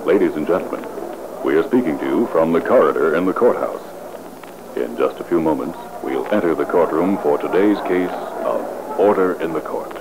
Ladies and gentlemen, we are speaking to you from the corridor in the courthouse. In just a few moments, we'll enter the courtroom for today's case of order in the court.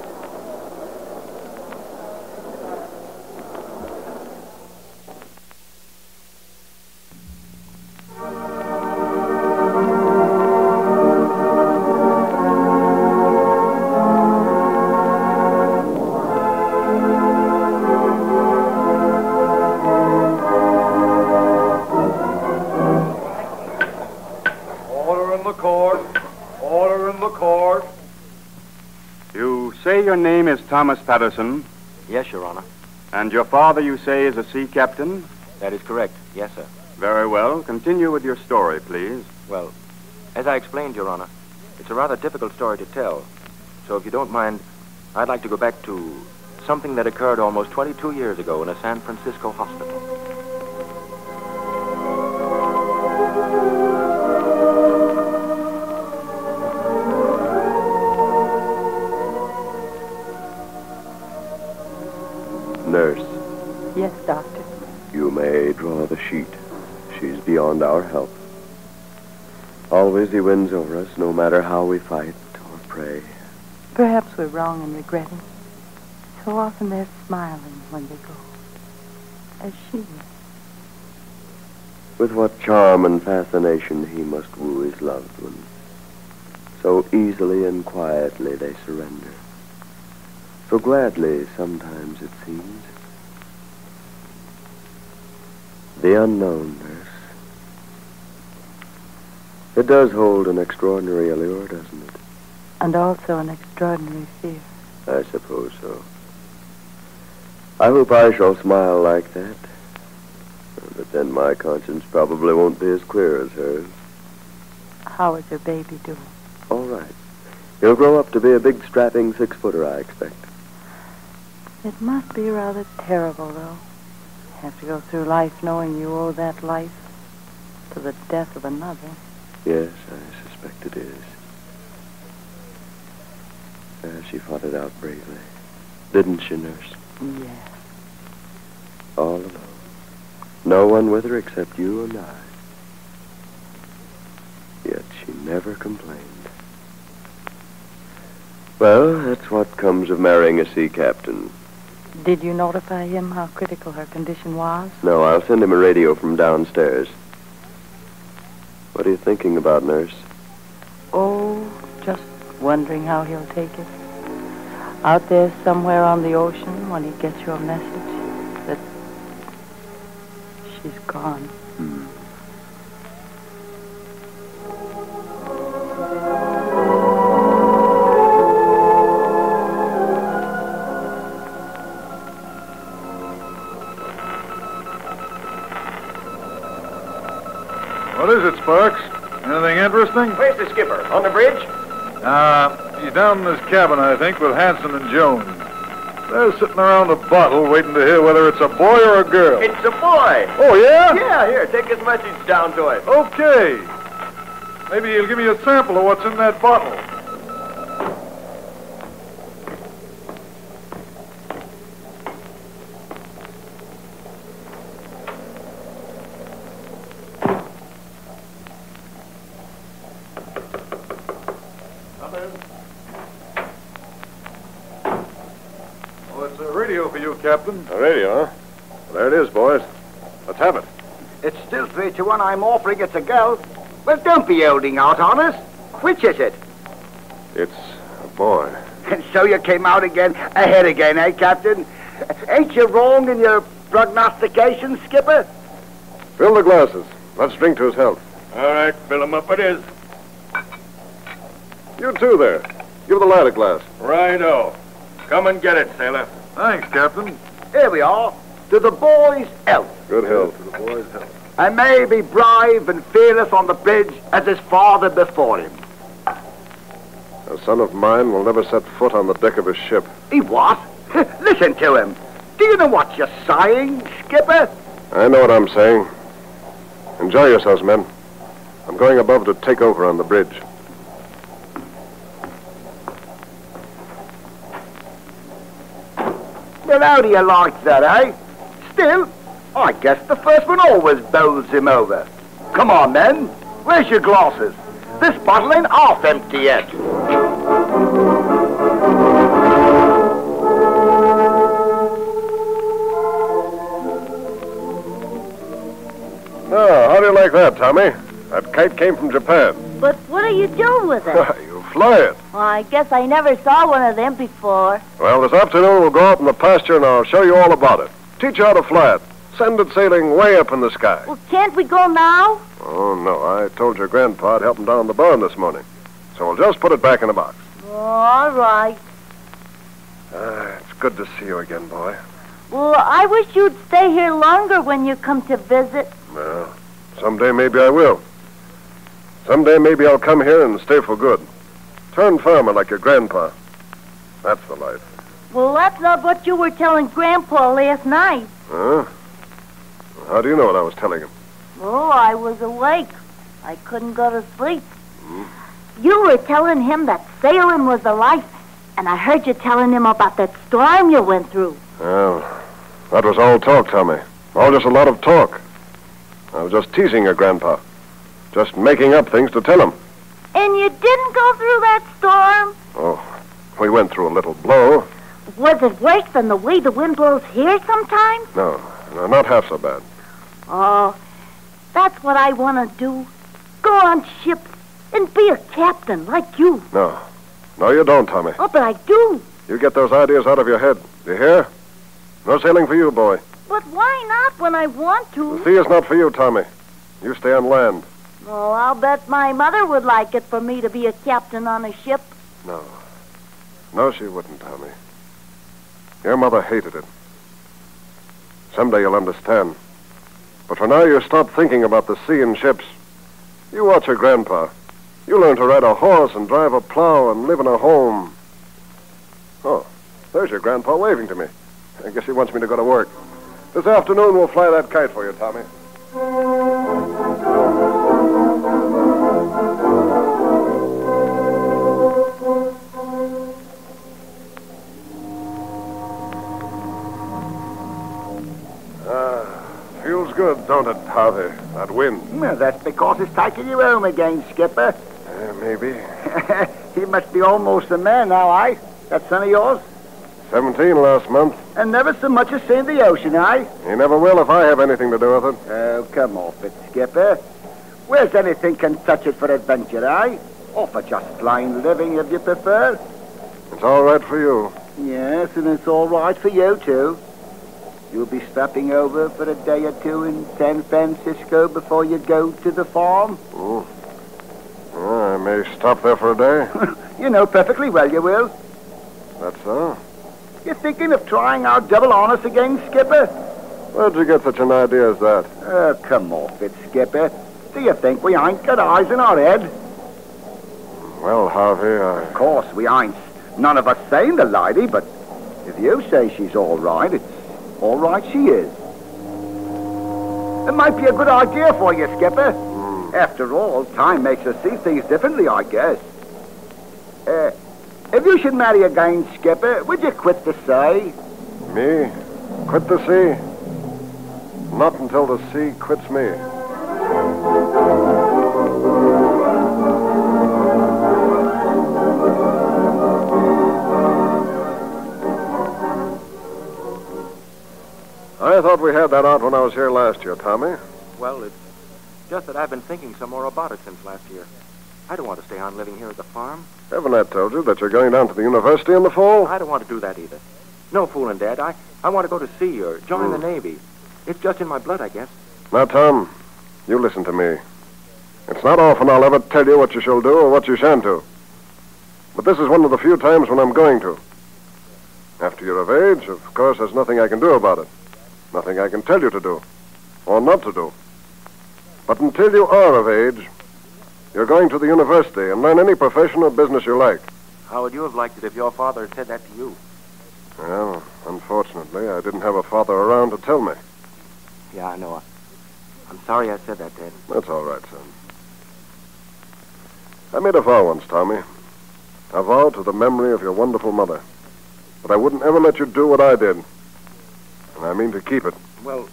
Your name is Thomas Patterson. Yes, Your Honor. And your father, you say, is a sea captain? That is correct. Yes, sir. Very well. Continue with your story, please. Well, as I explained, Your Honor, it's a rather difficult story to tell. So if you don't mind, I'd like to go back to something that occurred almost 22 years ago in a San Francisco hospital. Nurse. Yes, Doctor. You may draw the sheet. She's beyond our help. Always he wins over us, no matter how we fight or pray. Perhaps we're wrong in regretting. So often they're smiling when they go. As she is. With what charm and fascination he must woo his loved one. So easily and quietly they surrender. So gladly, sometimes it seems. The unknown, nurse. It does hold an extraordinary allure, doesn't it? And also an extraordinary fear. I suppose so. I hope I shall smile like that. But then my conscience probably won't be as clear as hers. How is your baby doing? All right. He'll grow up to be a big, strapping 6-footer, I expect. It must be rather terrible, though. Have to go through life knowing you owe that life to the death of another. Yes, I suspect it is. She fought it out bravely. Didn't she, nurse? Yes. All alone. No one with her except you and I. Yet she never complained. Well, that's what comes of marrying a sea captain. Did you notify him how critical her condition was? No, I'll send him a radio from downstairs. What are you thinking about, nurse? Oh, just wondering how he'll take it. Out there somewhere on the ocean when he gets your message that she's gone. What is it, Sparks? Anything interesting? Where's the skipper? On the bridge? He's down in his cabin, I think, with Hanson and Jones. They're sitting around a bottle waiting to hear whether it's a boy or a girl. It's a boy. Oh, yeah? Yeah, here, take his message down to him. Okay. Maybe he'll give me a sample of what's in that bottle. Captain. A radio, huh? Well, there it is, boys. Let's have it. It's still 3-1. I'm offering it's a girl. Well, don't be holding out on us. Which is it? It's a boy. And so you came out ahead again, eh, Captain? Ain't you wrong in your prognostication, Skipper? Fill the glasses. Let's drink to his health. All right, fill 'em up it is. You too there. Give the lad a glass. Righto. Come and get it, sailor. Thanks, Captain. Here we are. To the boy's health. Good health. To the boy's health. I may be brave and fearless on the bridge as his father before him. A son of mine will never set foot on the deck of a ship. He what? Listen to him. Do you know what you're saying, Skipper? I know what I'm saying. Enjoy yourselves, men. I'm going above to take over on the bridge. Well, how do you like that, eh? Still, I guess the first one always bowls him over. Come on, men. Where's your glasses? This bottle ain't half empty yet. Oh, how do you like that, Tommy? That kite came from Japan. But what do you do with it? You fly it. Well, I guess I never saw one of them before. Well, this afternoon we'll go out in the pasture and I'll show you all about it. Teach you how to fly it. Send it sailing way up in the sky. Well, can't we go now? Oh, no. I told your grandpa to help him down the barn this morning. So we'll just put it back in the box. All right. It's good to see you again, boy. Well, I wish you'd stay here longer when you come to visit. Well, someday maybe I will. Someday maybe I'll come here and stay for good. Turn farmer like your grandpa. That's the life. Well, that's not what you were telling Grandpa last night. Huh? How do you know what I was telling him? Oh, I was awake. I couldn't go to sleep. You were telling him that sailing was the life, and I heard you telling him about that storm you went through. Well, that was all talk, Tommy. All just a lot of talk. I was just teasing your grandpa. Just making up things to tell him. And you didn't go through that storm? Oh, we went through a little blow. Was it worse than the way the wind blows here sometimes? No, not half so bad. Oh, that's what I want to do. Go on ships and be a captain like you. No, you don't, Tommy. Oh, but I do. You get those ideas out of your head. You hear? No sailing for you, boy. But why not when I want to? The sea is not for you, Tommy. You stay on land. Oh, I'll bet my mother would like it for me to be a captain on a ship. No, she wouldn't, Tommy. Your mother hated it. Someday you'll understand. But for now, you stop thinking about the sea and ships. You watch your grandpa. You learn to ride a horse and drive a plow and live in a home. Oh, there's your grandpa waving to me. I guess he wants me to go to work. This afternoon, we'll fly that kite for you, Tommy. Feels good, don't it, Harvey? That wind. Well, that's because it's taking you home again, Skipper. Maybe. He must be almost a man now, eh? That son of yours? 17 last month. And never so much as seen the ocean, eh? He never will if I have anything to do with it. Oh, come off it, Skipper. Where's anything can touch it for adventure, eh? Or for just plain living, if you prefer. It's all right for you. Yes, and it's all right for you, too. You'll be stopping over for a day or two in San Francisco before you go to the farm? I may stop there for a day. You know perfectly well you will. That's so? You're thinking of trying out double honors again, Skipper? Where'd you get such an idea as that? Oh, come off it, Skipper. Do you think we ain't got eyes in our head? Well, Harvey, Of course, we ain't none of us saying the lady, but if you say she's all right, it's all right she is. It might be a good idea for you, Skipper. After all, time makes us see things differently, I guess. If you should marry again, Skipper, would you quit the sea? Me? Quit the sea? Not until the sea quits me. I thought we had that out when I was here last year, Tommy. Well, it's just that I've been thinking some more about it since last year. I don't want to stay on living here at the farm. Haven't I told you that you're going down to the university in the fall? I don't want to do that either. No fooling, Dad. I want to go to sea or join the Navy. It's just in my blood, I guess. Now, Tom, you listen to me. It's not often I'll ever tell you what you shall do or what you shan't do. But this is one of the few times when I'm going to. After you're of age, of course, there's nothing I can do about it. Nothing I can tell you to do, or not to do. But until you are of age, you're going to the university and learn any profession or business you like. How would you have liked it if your father had said that to you? Well, unfortunately, I didn't have a father around to tell me. Yeah, I know. I'm sorry I said that, Dad. That's all right, son. I made a vow once, Tommy. A vow to the memory of your wonderful mother. But I wouldn't ever let you do what I did. And I mean to keep it. Well,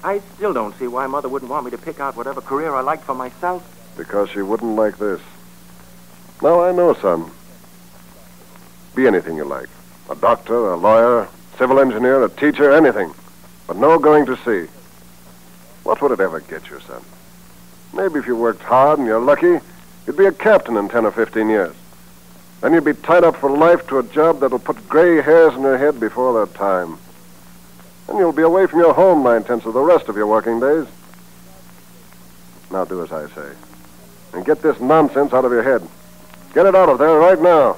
I still don't see why Mother wouldn't want me to pick out whatever career I liked for myself. Because she wouldn't like this. Now, I know, son. Be anything you like. A doctor, a lawyer, civil engineer, a teacher, anything. But no going to sea. What would it ever get you, son? Maybe if you worked hard and you're lucky, you'd be a captain in 10 or 15 years. Then you'd be tied up for life to a job that'll put gray hairs in your head before their time. And you'll be away from your home 9/10 of the rest of your working days. Now do as I say. And get this nonsense out of your head. Get it out of there right now.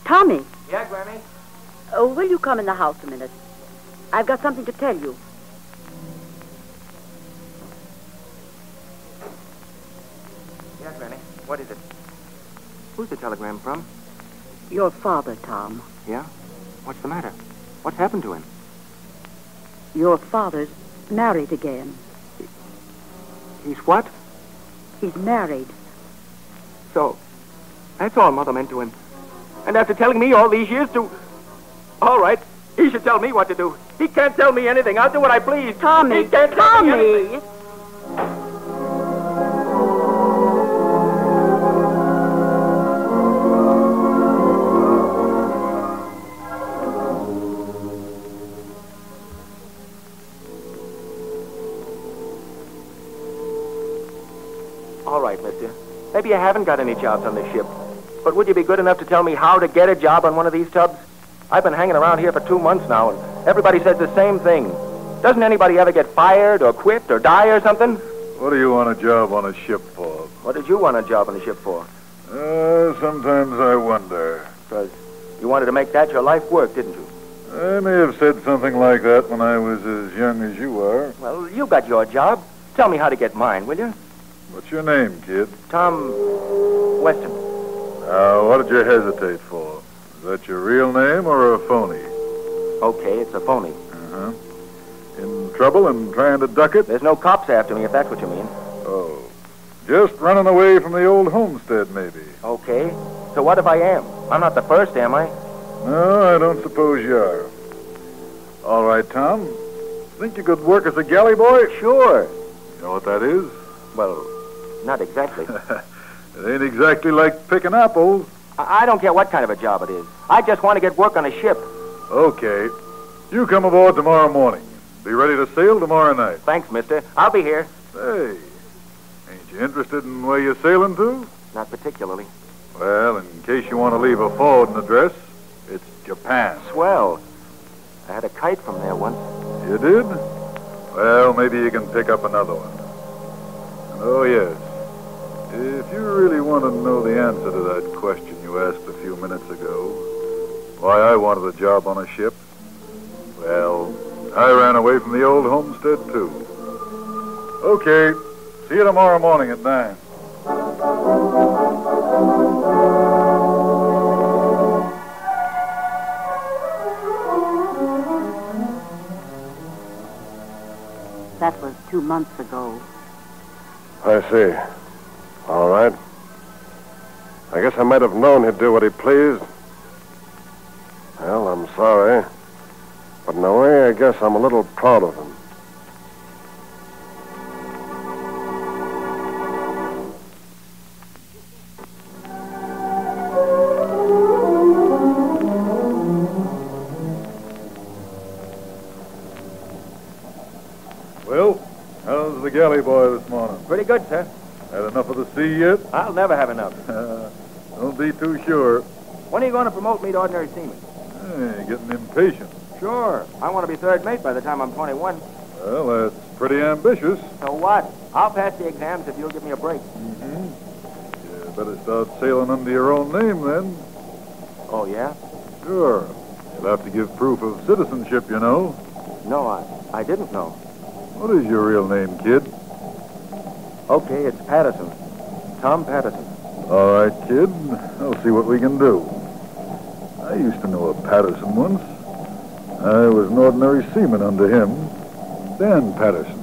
Tommy. Yeah, Granny? Will you come in the house a minute? I've got something to tell you. Yeah, Granny. What is it? Who's the telegram from? Your father, Tom. Yeah? What's the matter? What's happened to him? Your father's married again. He's what? He's married. So, that's all Mother meant to him. And after telling me all these years to... All right, he should tell me what to do. He can't tell me anything. I'll do what I please. Tommy, He can't tell me anything. All right, mister. Maybe you haven't got any jobs on this ship. But would you be good enough to tell me how to get a job on one of these tubs? I've been hanging around here for 2 months now, and everybody says the same thing. Doesn't anybody ever get fired or quit or die or something? What do you want a job on a ship for? What did you want a job on the ship for? Sometimes I wonder. Because you wanted to make that your life work, didn't you? I may have said something like that when I was as young as you are. Well, you got your job. Tell me how to get mine, will you? What's your name, kid? Tom Weston. What did you hesitate for? Is that your real name or a phony? Okay, it's a phony. Uh-huh. In trouble and trying to duck it? There's no cops after me, if that's what you mean. Oh. Just running away from the old homestead, maybe. Okay. So what if I am? I'm not the first, am I? No, I don't suppose you are. All right, Tom. Think you could work as a galley boy? Sure. You know what that is? Well, not exactly. It ain't exactly like picking apples. I don't care what kind of a job it is. I just want to get work on a ship. Okay. You come aboard tomorrow morning. Be ready to sail tomorrow night. Thanks, mister. I'll be here. Hey, ain't you interested in where you're sailing to? Not particularly. Well, in case you want to leave a forwarding address, it's Japan. Swell. I had a kite from there once. You did? Well, maybe you can pick up another one. And oh, yes. If you really want to know the answer to that question you asked a few minutes ago, why I wanted a job on a ship, well, I ran away from the old homestead, too. Okay. See you tomorrow morning at 9. That was 2 months ago. I see. All right. I guess I might have known he'd do what he pleased. Well, I'm sorry. But in a way, I guess I'm a little proud of him. Well, how's the galley boy this morning? Pretty good, sir. Had enough of the sea yet? I'll never have enough. Don't be too sure. When are you going to promote me to ordinary seaman? Hey, getting impatient. Sure. I want to be third mate by the time I'm 21. Well, that's pretty ambitious. So what? I'll pass the exams if you'll give me a break. You better start sailing under your own name, then. Oh, yeah? Sure. You'll have to give proof of citizenship, you know. No, I didn't know. What is your real name, kid? Okay, it's Patterson. Tom Patterson. All right, kid. I'll see what we can do. I used to know a Patterson once. I was an ordinary seaman under him. Dan Patterson.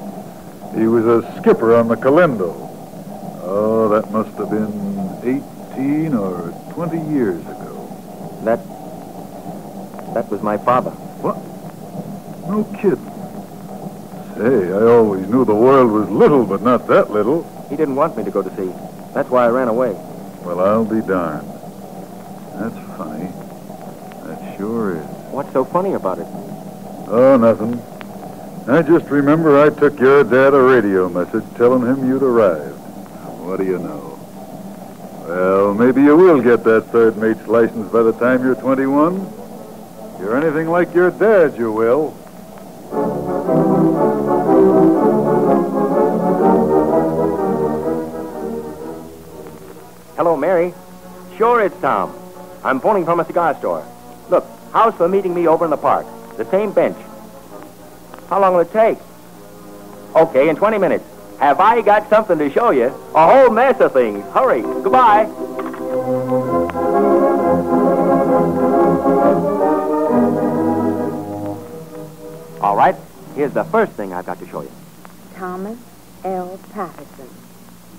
He was a skipper on the Calendo. Oh, that must have been 18 or 20 years ago. That was my father. What? No kidding. Say, I always knew the world was little, but not that little. He didn't want me to go to sea. That's why I ran away. Well, I'll be darned. That's funny. That sure is. What's so funny about it? Oh, nothing. I just remember I took your dad a radio message telling him you'd arrived. What do you know? Well, maybe you will get that third mate's license by the time you're 21. If you're anything like your dad, you will. Hello, Mary. Sure, it's Tom. I'm phoning from a cigar store. Look, house for meeting me over in the park. The same bench. How long will it take? Okay, in 20 minutes. Have I got something to show you? A whole mess of things. Hurry. Goodbye. All right. Here's the first thing I've got to show you. Thomas L. Patterson.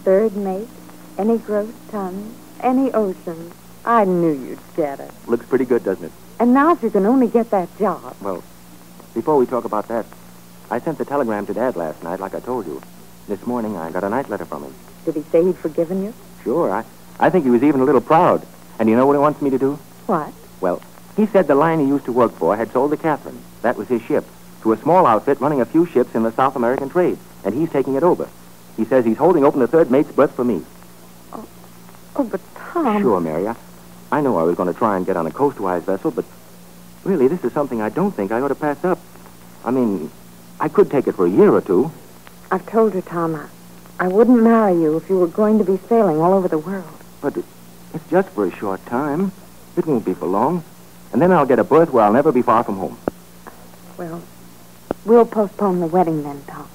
Third mate, any gross tons, any oceans. I knew you'd get it. Looks pretty good, doesn't it? And now if you can only get that job. Well, before we talk about that, I sent the telegram to Dad last night, like I told you. This morning, I got a night letter from him. Did he say he'd forgiven you? Sure. I think he was even a little proud. And you know what he wants me to do? What? Well, he said the line he used to work for had sold the Catherine. That was his ship. To a small outfit running a few ships in the South American trade. And he's taking it over. He says he's holding open the third mate's berth for me. Oh, but Tom... Sure, Mary. I know I was going to try and get on a coastwise vessel, but really, this is something I don't think I ought to pass up. I mean, I could take it for a year or two. I've told her, Tom, I wouldn't marry you if you were going to be sailing all over the world. But it's just for a short time. It won't be for long. And then I'll get a berth where I'll never be far from home. Well, we'll postpone the wedding then, Tom.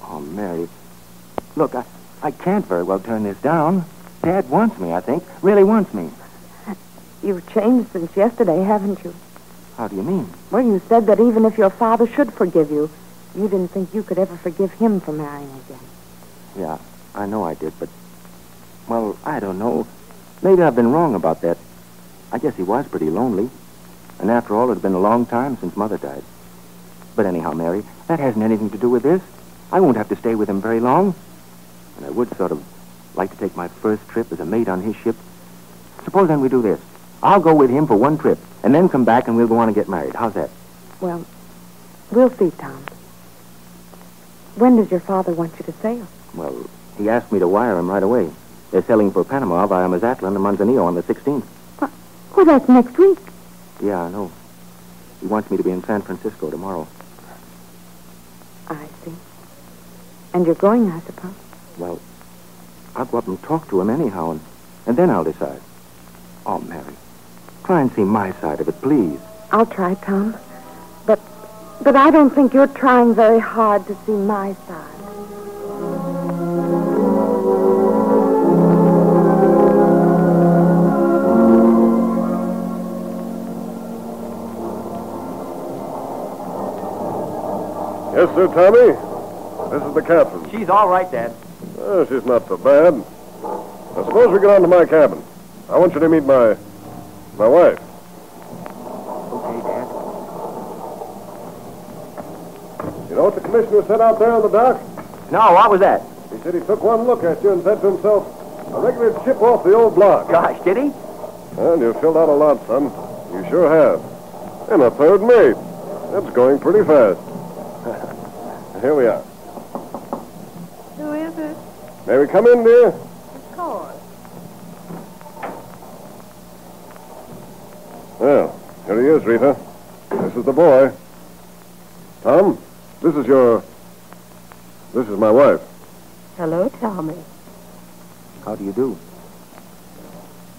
Oh, Mary. Look, I can't very well turn this down. Dad wants me, I think. Really wants me. You've changed since yesterday, haven't you? How do you mean? Well, you said that even if your father should forgive you, you didn't think you could ever forgive him for marrying again. Yeah, I know I did, but... Well, I don't know. Maybe I've been wrong about that. I guess he was pretty lonely. And after all, it had been a long time since Mother died. But anyhow, Mary, that hasn't anything to do with this. I won't have to stay with him very long. And I would sort of like to take my first trip as a mate on his ship. Suppose then we do this. I'll go with him for one trip, and then come back and we'll go on and get married. How's that? Well, we'll see, Tom. When does your father want you to sail? Well, he asked me to wire him right away. They're sailing for Panama via Mazatlan and Manzanillo on the 16th. Well, that's next week. Yeah, I know. He wants me to be in San Francisco tomorrow. I see. And you're going, I suppose? Well, I'll go up and talk to him anyhow, and then I'll decide. Oh, Mary, try and see my side of it, please. I'll try, Tom. But I don't think you're trying very hard to see my side. Yes, sir, Tommy. This is the captain. She's all right, Dad. Oh, she's not so bad. Now, suppose we get on to my cabin. I want you to meet my wife. Okay, Dad. You know what the commissioner said out there on the dock? No, what was that? He said he took one look at you and said to himself, a regular chip off the old block. Gosh, did he? And you've filled out a lot, son. You sure have. And a third mate. That's going pretty fast. Here we are. Who is it? May we come in, dear? Of course. Well, here he is, Rita. This is the boy. Tom, this is my wife. Hello, Tommy. How do you do?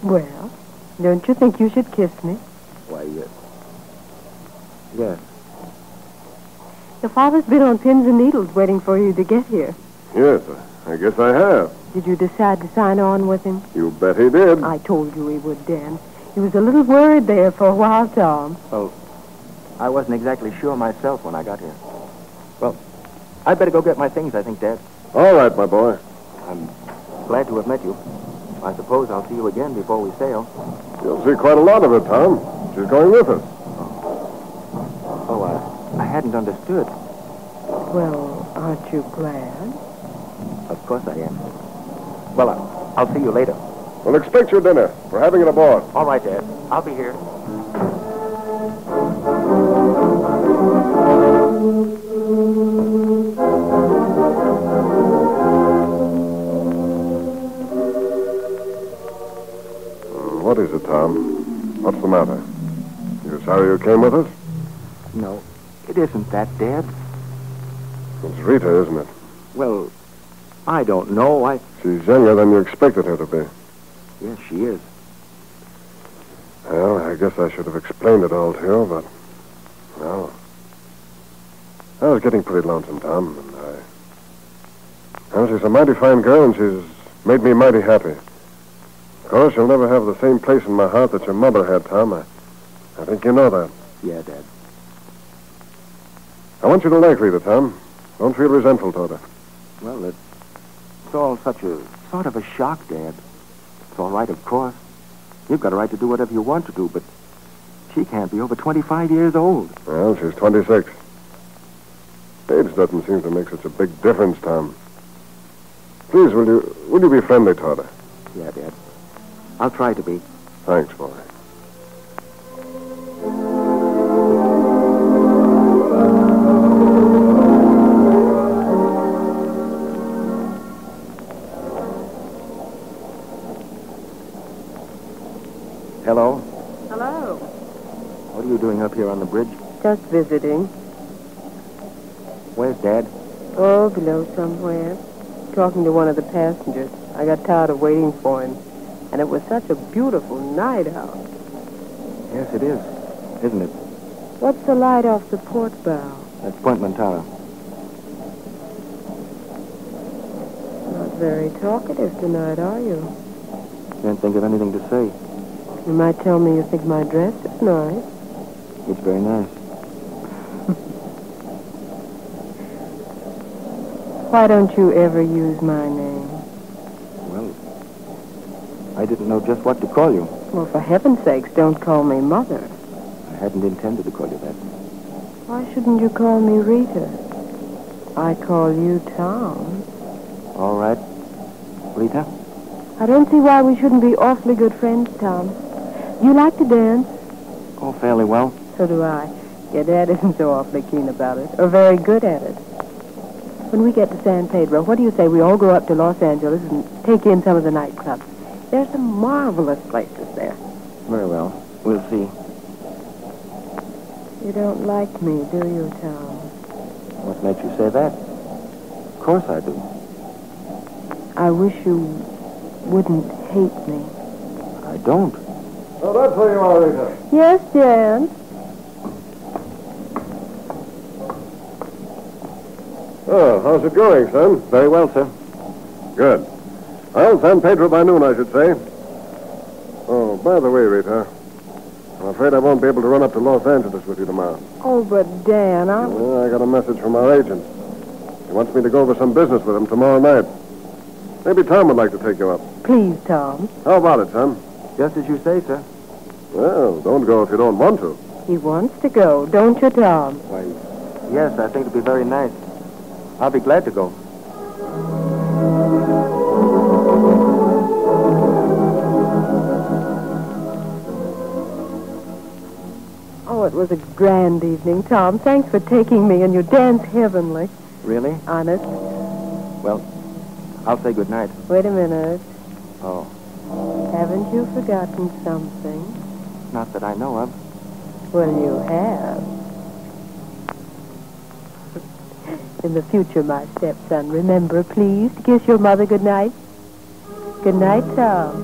Well, don't you think you should kiss me? Why, yes. Your father's been on pins and needles waiting for you to get here. Yes, I guess I have. Did you decide to sign on with him? You bet he did. I told you he would, Dan. He was a little worried there for a while, Tom. Well, I wasn't exactly sure myself when I got here. Well, I'd better go get my things, I think, Dad. All right, my boy. I'm glad to have met you. I suppose I'll see you again before we sail. You'll see quite a lot of her, Tom. She's going with us. Oh, I hadn't understood. Well, aren't you glad? Of course I am. Well, I'll see you later. We'll expect your dinner. We're having it aboard. All right, Dad. I'll be here. What is it, Tom? What's the matter? You sorry you came with us? No, it isn't that, Dad. It's Rita, isn't it? Well, I don't know. She's younger than you expected her to be. Yes, she is. Well, I guess I should have explained it all to you, but... Well... I was getting pretty lonesome, Tom, and Well, she's a mighty fine girl, and she's made me mighty happy. Of course, you'll never have the same place in my heart that your mother had, Tom. I think you know that. Yeah, Dad. I want you to like Rita, Tom. Don't feel resentful toward her. Well, it's all such a sort of a shock, Dad. It's all right, of course. You've got a right to do whatever you want to do, but she can't be over 25 years old. Well, she's 26. Age doesn't seem to make such a big difference, Tom. Please, will you be friendly toward her? Yeah, Dad. I'll try to be. Thanks, boy. Hello? Hello. What are you doing up here on the bridge? Just visiting. Where's Dad? Oh, below somewhere. Talking to one of the passengers. I got tired of waiting for him. And it was such a beautiful night out. Yes, it is. Isn't it? What's the light off the port bow? That's Point Montara. Not very talkative tonight, are you? Can't think of anything to say. You might tell me you think my dress is nice. It's very nice. Why don't you ever use my name? Well, I didn't know just what to call you. Well, for heaven's sakes, don't call me Mother. I hadn't intended to call you that. Why shouldn't you call me Rita? I call you Tom. All right. Rita? I don't see why we shouldn't be awfully good friends, Tom. You like to dance? Oh, fairly well. So do I. Your dad isn't so awfully keen about it, or very good at it. When we get to San Pedro, what do you say we all go up to Los Angeles and take in some of the nightclubs? There's some marvelous places there. Very well. We'll see. You don't like me, do you, Tom? What makes you say that? Of course I do. I wish you wouldn't hate me. I don't. Oh, that's where you are, Rita. Yes, Jan. Oh, how's it going, son? Very well, sir. Good. Well, San Pedro by noon, I should say. Oh, by the way, Rita, I'm afraid I won't be able to run up to Los Angeles with you tomorrow. Oh, but Dan, I got a message from our agent. He wants me to go over some business with him tomorrow night. Maybe Tom would like to take you up. Please, Tom. How about it, son? Just as you say, sir. Well, don't go if you don't want to. He wants to go, don't you, Tom? Why, yes, I think it'd be very nice. I'll be glad to go. Oh, it was a grand evening, Tom. Thanks for taking me, and you danced heavenly. Really? Honest. Well, I'll say good night. Wait a minute. Oh, Haven't you forgotten something? not that I know of. Well, you have. In the future, my stepson, remember, please, to kiss your mother good night. Good night, Tom.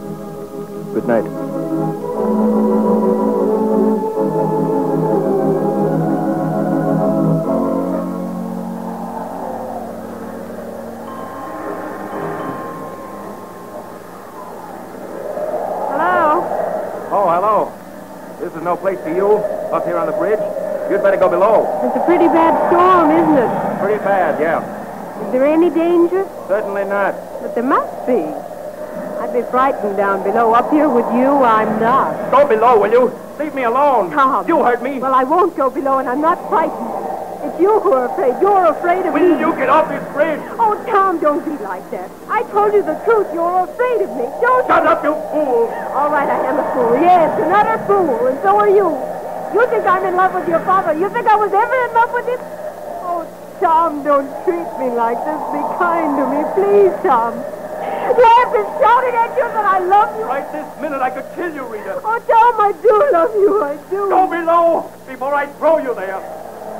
Good night. Hello? Oh, hello. This is no place for you, up here on the bridge. You'd better go below. It's a pretty bad storm, isn't it? Pretty bad, yeah. Is there any danger? Certainly not. But there must be. I'd might be frightened down below. Up here with you, I'm not. Go below, will you? Leave me alone. Tom. You heard me. Well, I won't go below, and I'm not frightened. It's you who are afraid. You're afraid of me. Will you get off this bridge? Oh, Tom, don't be like that. I told you the truth. You're afraid of me. Don't. Shut up, you fool. All right, I am a fool. Yes, an utter fool, and so are you. You think I'm in love with your father. You think I was ever in love with him? Oh, Tom, don't treat me like this. Be kind to me, please, Tom. I've been shouting at you that I love you. Right this minute, I could kill you, Rita. Oh, Tom, I do love you. I do. Go below before I throw you there.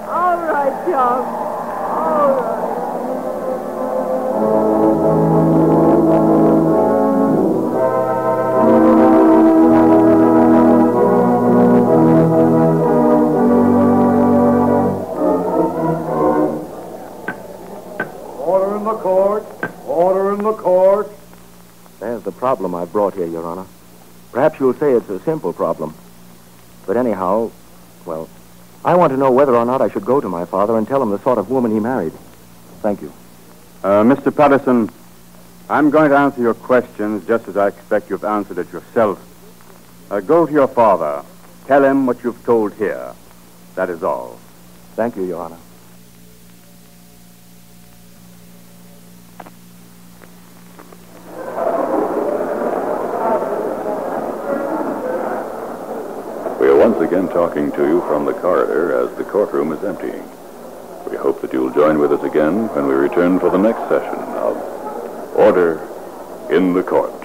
All right, Tom. All right. Order in the court. Order in the court. There's the problem I've brought here, Your Honor. Perhaps you'll say it's a simple problem. But anyhow, well, I want to know whether or not I should go to my father and tell him the sort of woman he married. Thank you. Mr. Patterson, I'm going to answer your questions just as I expect you've answered it yourself. Go to your father. Tell him what you've told here. That is all. Thank you, Your Honor. We are once again talking to you from the corridor as the courtroom is emptying. We hope that you'll join with us again when we return for the next session of Order in the Court.